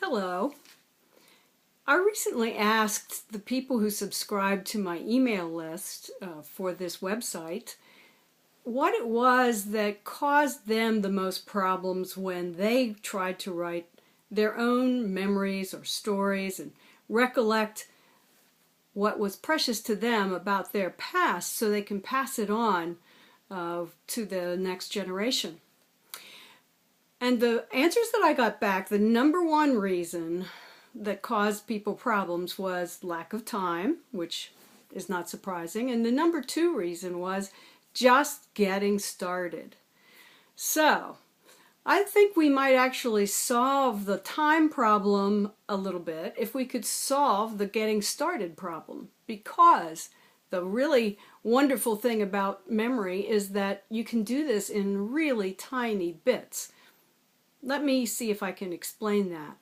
Hello. I recently asked the people who subscribe to my email list for this website what it was that caused them the most problems when they tried to write their own memories or stories and recollect what was precious to them about their past so they can pass it on to the next generation. And the answers that I got back, the number one reason that caused people problems was lack of time, which is not surprising. And the number two reason was just getting started. So I think we might actually solve the time problem a little bit if we could solve the getting started problem, because the really wonderful thing about memory is that you can do this in really tiny bits. Let me see if I can explain that.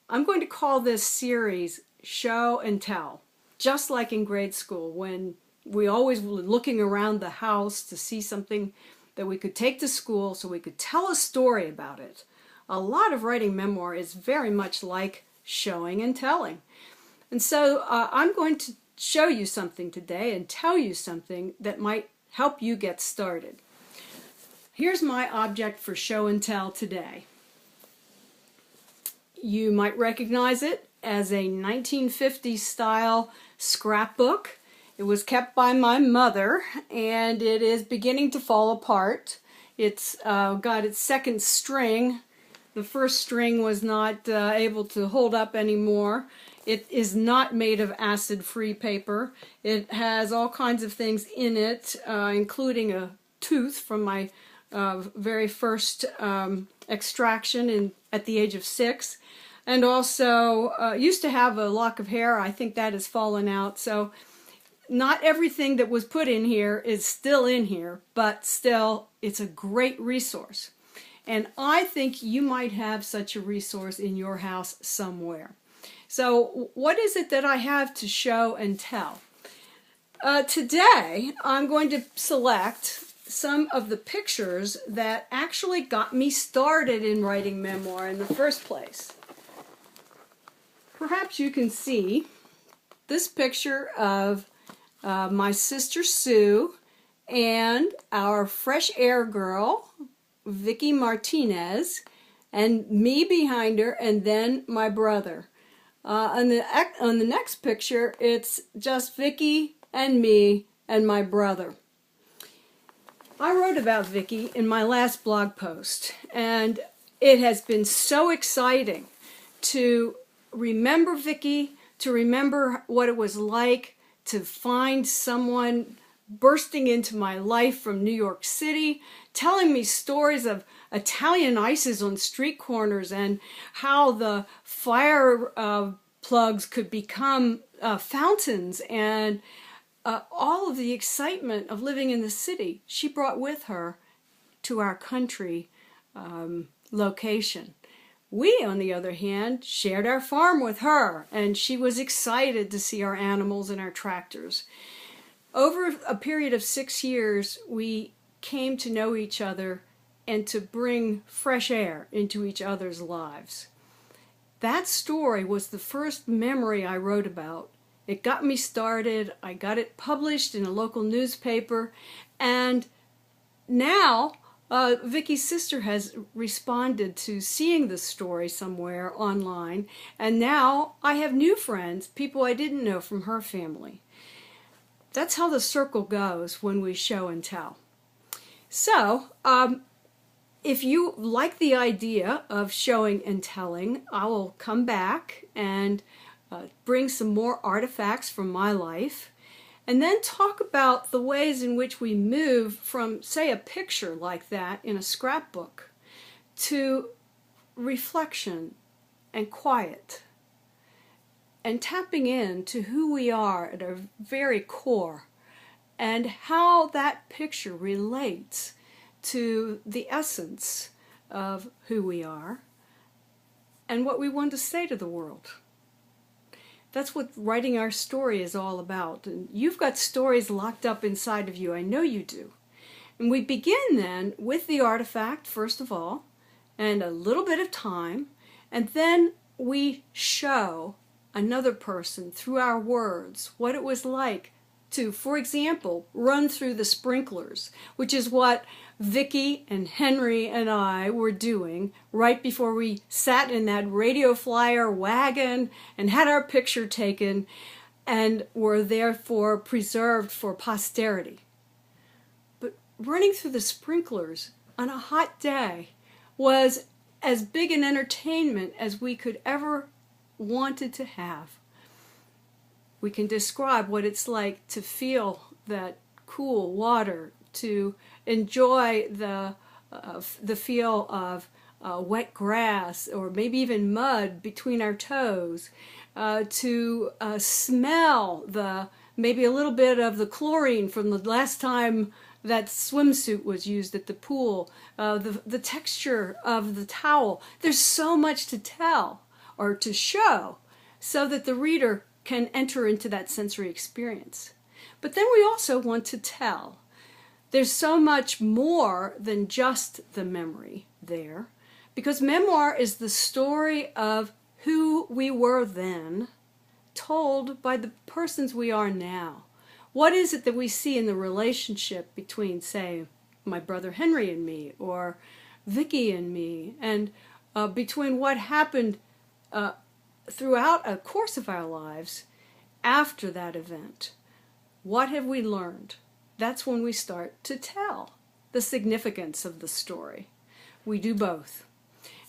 I'm going to call this series Show and Tell, just like in grade school when we always were looking around the house to see something that we could take to school so we could tell a story about it. A lot of writing memoir is very much like showing and telling. And so I'm going to show you something today and tell you something that might help you get started. Here's my object for show and tell today. You might recognize it as a 1950s style scrapbook. It was kept by my mother and it is beginning to fall apart. It's got its second string. The first string was not able to hold up anymore. It is not made of acid-free paper. It has all kinds of things in it, including a tooth from my very first extraction at the age of 6, and also used to have a lock of hair. I think that has fallen out, so not everything that was put in here is still in here, but still it's a great resource, and I think you might have such a resource in your house somewhere. So what is it that I have to show and tell? Today I'm going to select some of the pictures that actually got me started in writing memoir in the first place. Perhaps you can see this picture of my sister Sue and our fresh air girl, Vicki Martinez, and me behind her, and then my brother. On the next picture, it's just Vicki and me and my brother. I wrote about Vicki in my last blog post, and it has been so exciting to remember Vicki, to remember what it was like to find someone bursting into my life from New York City, telling me stories of Italian ices on street corners and how the fire plugs could become fountains, and all of the excitement of living in the city she brought with her to our country location. We, on the other hand, shared our farm with her, and she was excited to see our animals and our tractors. Over a period of 6 years, we came to know each other and to bring fresh air into each other's lives. That story was the first memory I wrote about. It got me started. I got it published in a local newspaper, and now Vicki's sister has responded to seeing the story somewhere online, and now I have new friends, people I didn't know from her family. That's how the circle goes when we show and tell. So, if you like the idea of showing and telling, I will come back and bring some more artifacts from my life, and then talk about the ways in which we move from, say, a picture like that in a scrapbook to reflection and quiet and tapping into who we are at our very core and how that picture relates to the essence of who we are and what we want to say to the world. That's what writing our story is all about. And you've got stories locked up inside of you. I know you do. And we begin then with the artifact, first of all, and a little bit of time, And then we show another person through our words what it was like to, for example, run through the sprinklers, which is what Vicki and Henry and I were doing right before we sat in that radio flyer wagon and had our picture taken and were therefore preserved for posterity. But running through the sprinklers on a hot day was as big an entertainment as we could ever wanted to have. We can describe what it's like to feel that cool water, to enjoy the feel of wet grass or maybe even mud between our toes, to smell maybe a little bit of the chlorine from the last time that swimsuit was used at the pool, the texture of the towel. There's so much to tell or to show so that the reader can enter into that sensory experience. But then we also want to tell. There's so much more than just the memory there, because memoir is the story of who we were then, told by the persons we are now. What is it that we see in the relationship between, say, my brother Henry and me, or Vicki and me, and between what happened throughout a course of our lives after that event? What have we learned? That's when we start to tell the significance of the story. We do both.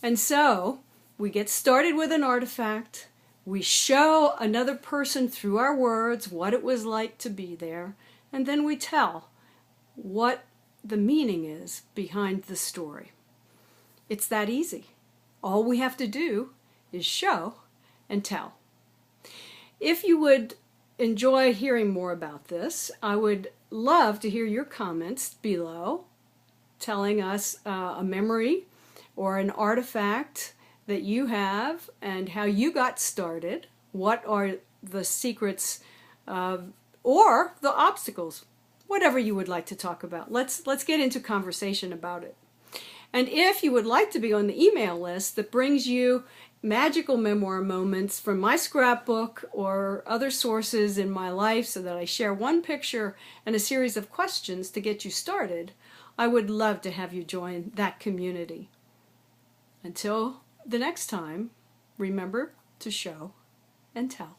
And so we get started with an artifact. We show another person through our words what it was like to be there. And then we tell what the meaning is behind the story. It's that easy. All we have to do is show and tell. If you would enjoy hearing more about this, I would love to hear your comments below, telling us a memory or an artifact that you have and how you got started. What are the secrets or the obstacles? Whatever you would like to talk about. Let's get into conversation about it. And if you would like to be on the email list that brings you magical memoir moments from my scrapbook or other sources in my life, so that I share one picture and a series of questions to get you started, I would love to have you join that community. Until the next time, remember to show and tell.